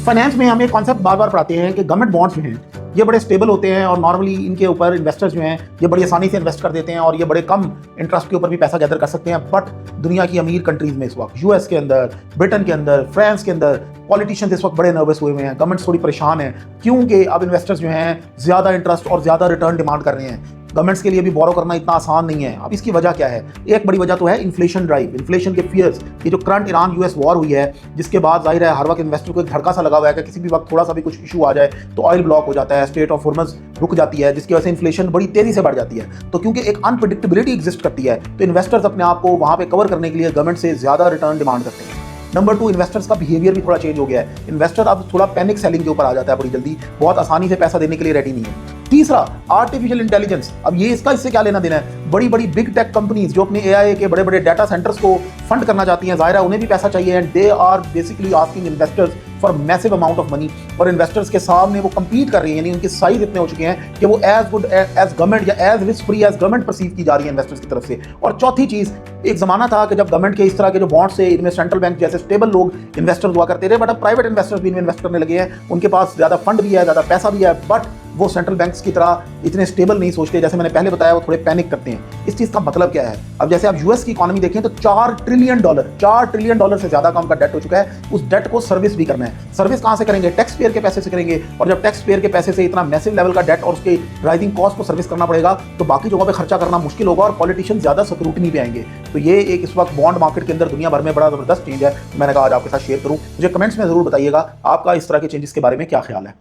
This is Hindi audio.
फाइनेंस में हमें कॉन्सेप्ट बार बार पढ़ाते हैं कि गवर्नमेंट बॉन्ड्स जो हैं ये बड़े स्टेबल होते हैं और नॉर्मली इनके ऊपर इन्वेस्टर्स जो हैं ये बड़ी आसानी से इन्वेस्ट कर देते हैं और ये बड़े कम इंटरेस्ट के ऊपर भी पैसा गैदर कर सकते हैं। बट दुनिया की अमीर कंट्रीज में इस वक्त यूएस के अंदर, ब्रिटेन के अंदर, फ्रांस के अंदर पॉलिटिशियंस इस वक्त बड़े नर्वस हुए हैं, गवर्नमेंट थोड़ी परेशान है क्योंकि अब इन्वेस्टर्स जो हैं ज़्यादा इंटरेस्ट और ज़्यादा रिटर्न डिमांड कर रहे हैं। गवर्नमेंट्स के लिए भी बोरो करना इतना आसान नहीं है। अब इसकी वजह क्या है? एक बड़ी वजह तो है इन्फ्लेशन ड्राइव, इन्फ्लेशन के फियर्स। ये जो करंट ईरान यूएस वॉर हुई है जिसके बाद जाहिर है हर वक्त इन्वेस्टर को एक धड़का सा लगा हुआ है कि किसी भी वक्त थोड़ा सा भी कुछ इशू आ जाए तो ऑयल ब्लॉक हो जाता है, स्टेट ऑफ हॉर्मज रुक जाती है, जिसकी वजह से इन्फ्लेशन बड़ी तेजी से बढ़ जाती है। तो क्योंकि एक अनप्रिडिक्टेबिलिटी एग्जिस्ट करती है तो इन्वेस्टर्स अपने आप को वहाँ पे कवर करने के लिए गवर्नमेंट से ज़्यादा रिटर्न डिमांड करते हैं। नंबर 2, इन्वेस्टर्स का बिहेवियर भी थोड़ा चेंज हो गया है। इन्वेस्टर अब थोड़ा पैनिक सेलिंग के ऊपर आ जाता है बड़ी जल्दी, बहुत आसानी से पैसा देने के लिए रेडी नहीं है। तीसरा, आर्टिफिशियल इंटेलिजेंस। अब ये इससे क्या लेना देना है? बड़ी बड़ी बिग टेक कंपनीज जो अपने एआई के बड़े बड़े डाटा सेंटर्स को फंड करना चाहती हैं, जाहिर है उन्हें भी पैसा चाहिए and they are basically asking investors for massive amount of money. और इन्वेस्टर्स के सामने वो compete कर रही है, यानी उनके साइज इतने हो चुके हैं कि वो एज गुड एज गवर्नमेंट या as risk free as government perceive की जा रही है इन्वेस्टर्स की तरफ से। और चौथी चीज, एक जमाना था कि जब गवर्नमेंट के इस तरह के जो बॉन्ड से इनमें सेंट्रल बैंक जैसे स्टेबल लोग इन्वेस्टर्स हुआ करते थे, बट अब प्राइवेट इन्वेस्टर्स भी इनमें इन्वेस्ट करने लगे हैं। उनके पास ज्यादा फंड भी है, ज्यादा पैसा भी है, बट वो सेंट्रल बैंक्स की तरह इतने स्टेबल नहीं सोचते। जैसे मैंने पहले बताया, वो थोड़े पैनिक करते हैं। इस चीज़ का मतलब क्या है? अब जैसे आप यूएस की इकोनॉमी देखें तो $4 ट्रिलियन से ज़्यादा का उनका डेट हो चुका है। उस डेट को सर्विस भी करना है। सर्विस कहाँ से करेंगे? टैक्स पेयर के पैसे से करेंगे। और जब टैक्स पेयर के पैसे से इतना मैसिव लेवल का डेट और उसके राइजिंग कॉस्ट को सर्विस करना पड़ेगा तो बाकी जगहों पर खर्चा करना मुश्किल होगा और पॉलिटिशियन ज़्यादा स्क्रूटनी पे आएंगे। तो ये एक इस वक्त बॉन्ड मार्केट के अंदर दुनिया भर में बड़ा ज़बरदस्त चेंज है। मैंने कहा आज आपके साथ शेयर करूँ। मुझे कमेंट्स में ज़रूर बताइएगा आपका इस तरह के चेंजेस के बारे में क्या ख्याल है।